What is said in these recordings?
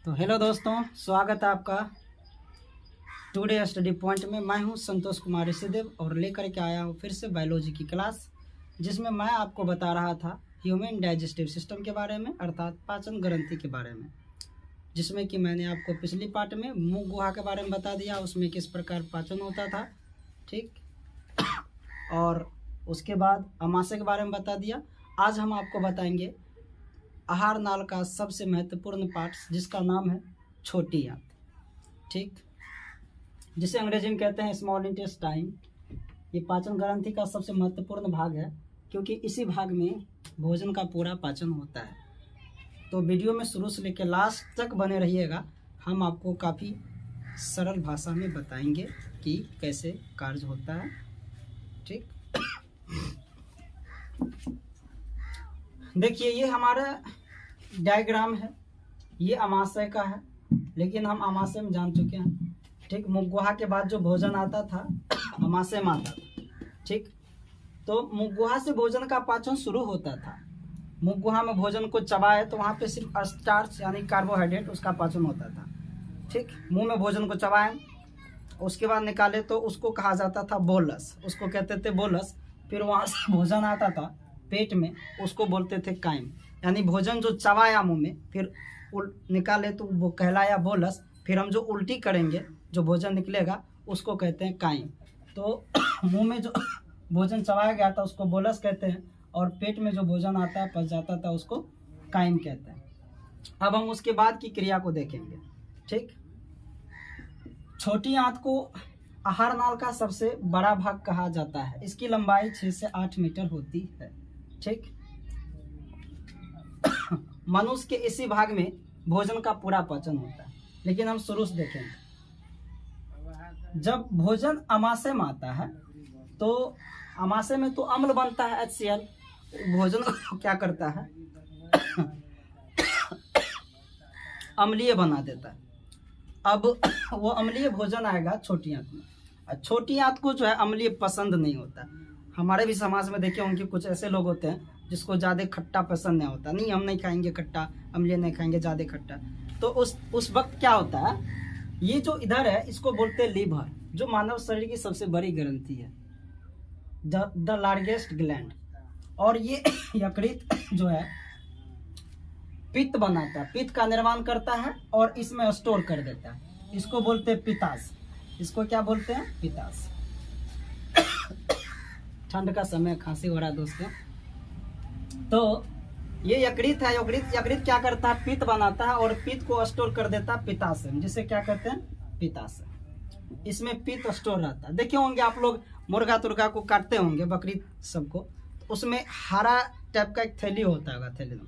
तो हेलो दोस्तों, स्वागत है आपका टुडे स्टडी पॉइंट में। मैं हूं संतोष कुमार ऋषिदेव और लेकर के आया हूं फिर से बायोलॉजी की क्लास, जिसमें मैं आपको बता रहा था ह्यूमन डाइजेस्टिव सिस्टम के बारे में, अर्थात पाचन ग्रंथि के बारे में, जिसमें कि मैंने आपको पिछली पार्ट में मुख गुहा के बारे में बता दिया, उसमें किस प्रकार पाचन होता था, ठीक। और उसके बाद अमाशय के बारे में बता दिया। आज हम आपको बताएंगे आहार नाल का सबसे महत्वपूर्ण पार्ट, जिसका नाम है छोटी आंत, ठीक, जिसे अंग्रेजी में कहते हैं स्मॉल इंटेस्टाइन। ये पाचन ग्रंथि का सबसे महत्वपूर्ण भाग है, क्योंकि इसी भाग में भोजन का पूरा पाचन होता है। तो वीडियो में शुरू से लेकर लास्ट तक बने रहिएगा। हम आपको काफ़ी सरल भाषा में बताएंगे कि कैसे कार्य होता है, ठीक। देखिए, ये हमारा डायग्राम है, ये अमाशय का है, लेकिन हम अमाशय में जान चुके हैं, ठीक। मुख गुहा के बाद जो भोजन आता था अमाशय में आता था, ठीक। तो मुख गुहा से भोजन का पाचन शुरू होता था। मुख गुहा में भोजन को चबाए तो वहाँ पे सिर्फ स्टार्च यानी कार्बोहाइड्रेट, उसका पाचन होता था, ठीक। मुंह में भोजन को चबाएं, उसके बाद निकाले तो उसको कहा जाता था बोलस, उसको कहते थे बोलस। फिर वहाँ से भोजन आता था पेट में, उसको बोलते थे काइम, यानी भोजन जो चबाया मुंह में फिर निकाले तो वो कहलाया बोलस। फिर हम जो उल्टी करेंगे, जो भोजन निकलेगा, उसको कहते हैं काइम। तो मुंह में जो भोजन चबाया गया था उसको बोलस कहते हैं, और पेट में जो भोजन आता है पच जाता था उसको काइम कहते हैं। अब हम उसके बाद की क्रिया को देखेंगे, ठीक। छोटी आंत को आहार नाल का सबसे बड़ा भाग कहा जाता है। इसकी लंबाई 6 से 8 मीटर होती है, ठीक। मनुष्य के इसी भाग में भोजन का पूरा पाचन होता है, लेकिन हम शुरू से देखेंगे। जब भोजन अमाशय में आता है तो अमाशय में तो अम्ल बनता है, HCl। भोजन को क्या करता है अम्लीय बना देता है। अब वो अम्लीय भोजन आएगा छोटी आंत में, और छोटी आंत को जो है अम्लीय पसंद नहीं होता। हमारे भी समाज में देखिए, उनके कुछ ऐसे लोग होते हैं जिसको ज़्यादा खट्टा पसंद नहीं होता, नहीं हम नहीं खाएंगे खट्टा, अम्लीय नहीं खाएंगे ज़्यादा खट्टा। तो उस वक्त क्या होता है, ये जो इधर है इसको बोलते हैं लीवर, जो मानव शरीर की सबसे बड़ी ग्रंथि है, द लार्जेस्ट ग्लैंड। और ये यकृत जो है पित्त बनाता है, पित्त का निर्माण करता है और इसमें स्टोर कर देता है। इसको बोलते हैं पित्ताशय। इसको क्या बोलते हैं, पित्ताशय। ठंड का समय, खांसी हो रहा है दोस्तों। तो ये यकृत है, यकृत क्या करता है, पित्त बनाता है और पित्त को स्टोर कर देता है पित्ताशय में, जिसे क्या कहते हैं, पित्ताशय। इसमें पित्त स्टोर रहता है। देखे होंगे आप लोग मुर्गा तुर्गा को काटते होंगे, बकरी सबको, तो उसमें हरा टाइप का एक थैली होता है, थैली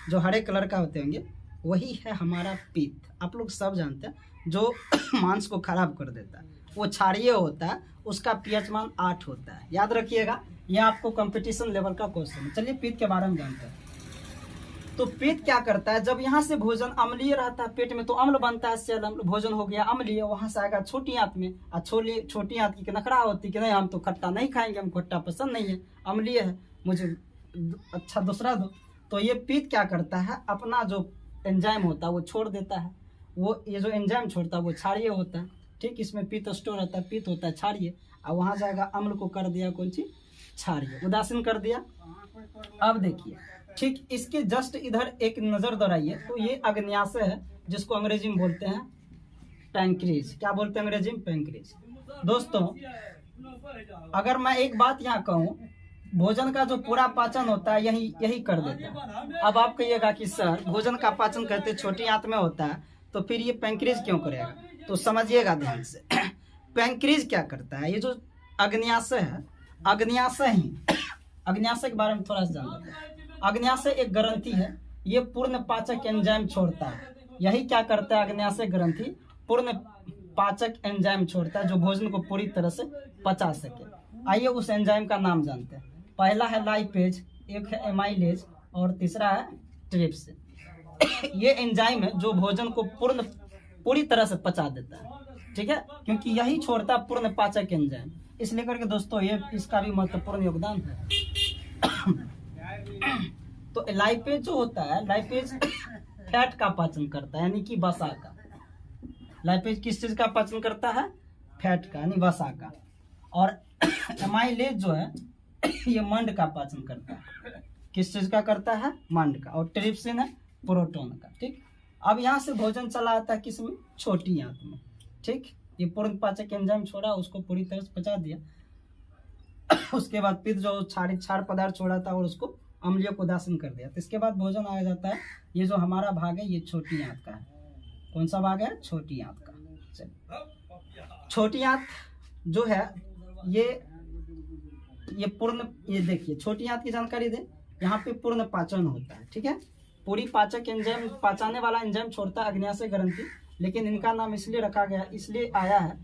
जो हरे कलर का होते होंगे, वही है हमारा पित्त। आप लोग सब जानते हैं, जो मांस को खराब कर देता है। वो क्षारीय होता है, उसका pH मान 8 होता है, याद रखिएगा। यह आपको कंपटीशन लेवल का क्वेश्चन है। चलिए पित्त के बारे में जानते हैं। तो पित्त क्या करता है, जब यहाँ से भोजन अम्लीय रहता है पेट में तो अम्ल बनता है, सेल अम्ल, भोजन हो गया अम्लीय, वहाँ से आएगा छोटी आंत में। और छोटी आंत की नखरा होती कि नहीं, हम तो खट्टा नहीं खाएंगे, हमको खट्टा पसंद नहीं है, अम्लीय है, मुझे अच्छा दूसरा दो। तो ये पित्त क्या करता है, अपना जो एंजाइम होता है वो छोड़ देता है। वो ये जो एंजाइम छोड़ता है वो क्षारीय होता है, ठीक। इसमें पित्त स्टोर रहता है, पित्त होता है क्षारीय, और वहाँ जाएगा अम्ल को कर दिया कौन सी, क्षारीय, उदासीन कर दिया। अब देखिए, ठीक इसके जस्ट इधर एक नजर दौड़ाइए, तो ये अग्न्याशय है, जिसको अंग्रेजी में बोलते हैं पैंक्रीज। क्या बोलते हैं अंग्रेजी में, पैंक्रीज। दोस्तों, अगर मैं एक बात यहाँ कहूँ, भोजन का जो पूरा पाचन होता है यही कर देता है। अब आप कहिएगा कि सर भोजन का पाचन कहते छोटी आंत में होता है, तो फिर ये पैंक्रीज क्यों करेगा? तो समझिएगा ध्यान से। पैंक्रीज क्या करता है, ये जो अग्न्याशय है, अग्न्याशय के बारे में थोड़ा सा जान लेते हैं। अग्न्याशय एक ग्रंथि है, ये पूर्ण पाचक एंजाइम छोड़ता है। यही क्या करता है, अग्न्याशय ग्रंथि पूर्ण पाचक एंजाइम छोड़ता है, जो भोजन को पूरी तरह से पचा सके। आइए उस एंजाइम का नाम जानते हैं। पहला है लाइपेज, एक है एमाइलेज, और तीसरा है ट्रिप्स। ये एंजाइम है जो भोजन को पूरी तरह से पचा देता है, ठीक है, क्योंकि यही छोड़ता है पूर्ण पाचक एंजाइम। इसलिए करके दोस्तों ये इसका भी महत्वपूर्ण योगदान है। तो लाइपेज जो होता है, लाइपेज फैट का पाचन करता है, यानी कि वसा का। लाइपेज किस चीज का पाचन करता है? फैट का, यानी वसा का। और एमाइलेज जो है ये मंड का पाचन करता है। किस चीज का करता है? मंड का। और ट्रिप्सिन है प्रोटोन का। ठीक, अब यहाँ से भोजन चला आता है किसमें? छोटी आंत में। ठीक, ये पूर्ण पाचक एंजाइम छोड़ा, उसको पूरी तरह से पचा दिया। उसके बाद पित्त जो क्षार पदार्थ छोड़ा था और उसको अम्लीय को दासन कर दिया। तो इसके बाद भोजन आ जाता है, ये जो हमारा भाग है ये छोटी आंत का है। कौन सा भाग है? छोटी आंत का। चलिए, छोटी आंत जो है ये पूर्ण, ये देखिए छोटी आंत की जानकारी दे। यहाँ पे पूर्ण पाचन होता है। ठीक है, पूरी पाचक एंजाइम, पचाने वाला एंजाइम छोड़ता है अग्न्याशय ग्रंथि, लेकिन इनका नाम इसलिए रखा गया, इसलिए आया है।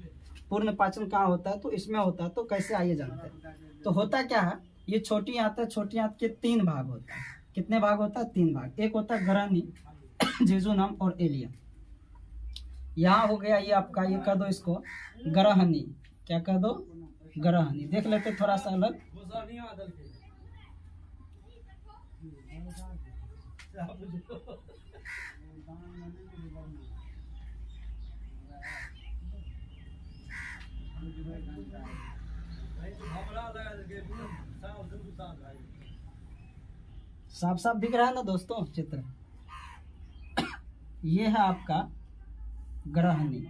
पूर्ण पाचन कहाँ होता है? तो इसमें होता है। तो कैसे, आइए जानते हैं। तो होता क्या है, ये छोटी आंत है। छोटी आंत के 3 भाग होता है। कितने भाग होता है? 3 भाग। एक होता है ग्रहणी, जेजुनम और एलियम। यहाँ हो गया ये आपका, ये कह दो इसको ग्रहणी। क्या कह दो? ग्रहणी। देख लेते थोड़ा सा अलग। साफ साफ दिख रहा है ना दोस्तों चित्र? ये है आपका ग्रहणी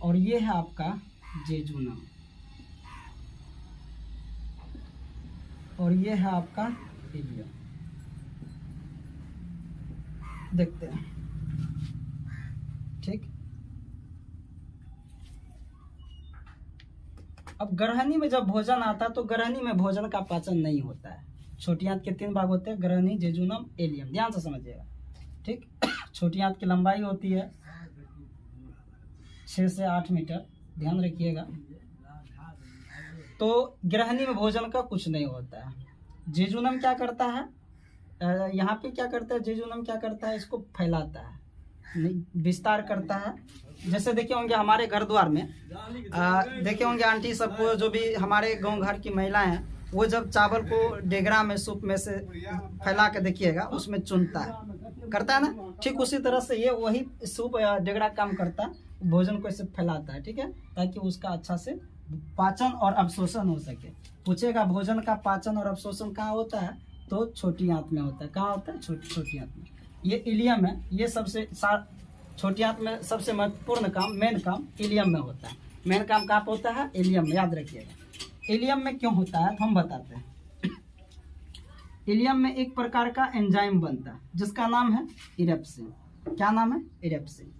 और ये है आपका जेजुनम और ये है आपका इलियम। देखते हैं। ठीक, अब ग्रहणी में जब भोजन आता है तो ग्रहणी में भोजन का पाचन नहीं होता है। छोटी आंत के 3 भाग होते हैं, ग्रहणी, जेजुनम, एलियम। ध्यान से समझिएगा। ठीक, छोटी आंत की लंबाई होती है 6 से 8 मीटर, ध्यान रखिएगा। तो ग्रहणी में भोजन का कुछ नहीं होता है। जेजुनम क्या करता है? यहाँ पे क्या करता है? जेजुनम क्या करता है? इसको फैलाता है, विस्तार करता है। जैसे देखे होंगे हमारे घर द्वार में, देखे होंगे आंटी सबको, जो भी हमारे गांव घर की महिलाएं हैं, वो जब चावल को डेगरा में, सूप में से फैला के देखिएगा, उसमें चुनता है, करता है ना। ठीक उसी तरह से ये वही सूप या डेगरा काम करता है, भोजन को ऐसे फैलाता है। ठीक है, ताकि उसका अच्छा से पाचन और अवशोषण हो सके। पूछेगा भोजन का पाचन और अवशोषण कहाँ होता है? तो छोटी आंत में होता है। कहाँ होता है? छोटी आंत में। ये इलियम है, ये सबसे छोटी आंत में सबसे महत्वपूर्ण काम, मेन काम इलियम में होता है। मेन काम कहाँ पे होता है? इलियम में। याद रखिएगा। इलियम में क्यों होता है हम बताते हैं। इलियम में एक प्रकार का एंजाइम बनता है जिसका नाम है इरेप्सिन। क्या नाम है? इरेप्सिन।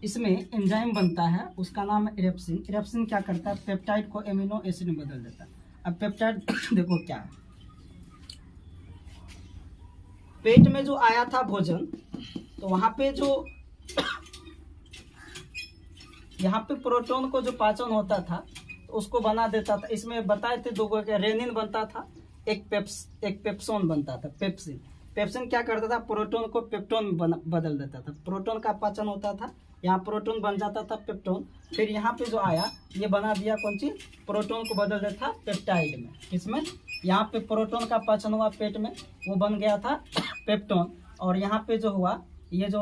इसमें एंजाइम बनता है, उसका नाम है इरेप्सिन। इरेप्सिन क्या करता है? पेप्टाइड को एमिनो एसिड में बदल देता है। अब पेप्टाइड देखो क्या है, पेट में जो आया था भोजन, तो वहां पे जो यहाँ पे प्रोटोन को जो पाचन होता था तो उसको बना देता था। इसमें बताए थे 2 रेनिन बनता था, एक पेप्सोन बनता था, पेप्सिन। पेप्सिन क्या करता था? प्रोटोन को पेप्टोन में बदल देता था। प्रोटोन का पाचन होता था, यहाँ प्रोटोन बन जाता था पेप्टोन। फिर यहाँ पे जो आया ये बना दिया कौन चीज? प्रोटोन को बदल देता था पेप्टाइड में। किसमें? यहाँ पे प्रोटोन का पाचन हुआ पेट में, वो बन गया था पेप्टोन। और यहाँ पे जो हुआ, ये जो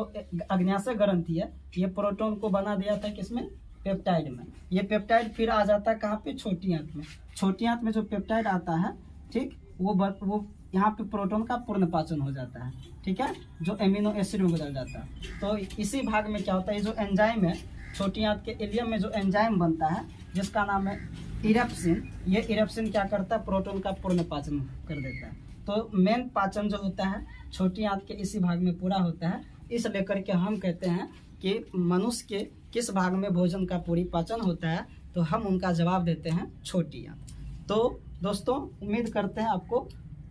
अग्न्याशय ग्रंथि है, ये प्रोटोन को बना दिया था किसमें? पेप्टाइड में। ये पेप्टाइड फिर आ जाता है कहाँ पे? छोटी आंत में। छोटी आंत में जो पेप्टाइड आता है, ठीक, वो यहाँ पे प्रोटोन का पूर्ण पाचन हो जाता है। ठीक है, जो एमिनो एसिड में बदल जाता है। तो इसी भाग में क्या होता है? ये जो एंजाइम है, छोटी आंत के इलियम में जो एंजाइम बनता है जिसका नाम है इरेप्सिन, ये इरेप्सिन क्या करता है? प्रोटोन का पूर्ण पाचन कर देता है। तो मेन पाचन जो होता है छोटी आंत के इसी भाग में पूरा होता है। इस लेकर के हम कहते हैं कि मनुष्य के किस भाग में भोजन का पूरी पाचन होता है, तो हम उनका जवाब देते हैं छोटी आंत। तो दोस्तों उम्मीद करते हैं आपको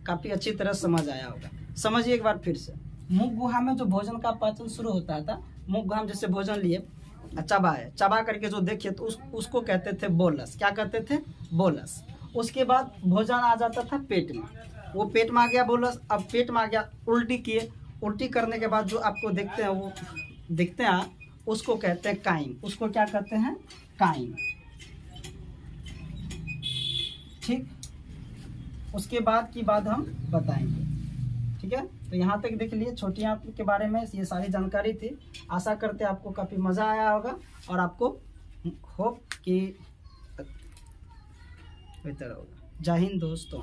काफ़ी अच्छी तरह समझ आया होगा। समझिए एक बार फिर से। मुख गुहा में जो भोजन का पाचन शुरू होता था, मुख गुहा में जैसे भोजन लिए, चबाए, चबा करके जो देखिए तो उसको कहते थे बोलस। क्या कहते थे? बोलस। उसके बाद भोजन आ जाता था पेट में, वो पेट में आ गया बोलस। अब पेट में आ गया, उल्टी किए, उल्टी करने के बाद जो आपको देखते हैं, वो देखते हैं, उसको कहते हैं काइम। उसको क्या कहते हैं? काइम। ठीक, उसके बाद की बात हम बताएंगे। ठीक है, तो यहाँ तक देख लिए छोटी आंत के बारे में ये सारी जानकारी थी। आशा करते हैं आपको काफ़ी मज़ा आया होगा और आपको होप कि बेहतर होगा। जय हिंद दोस्तों।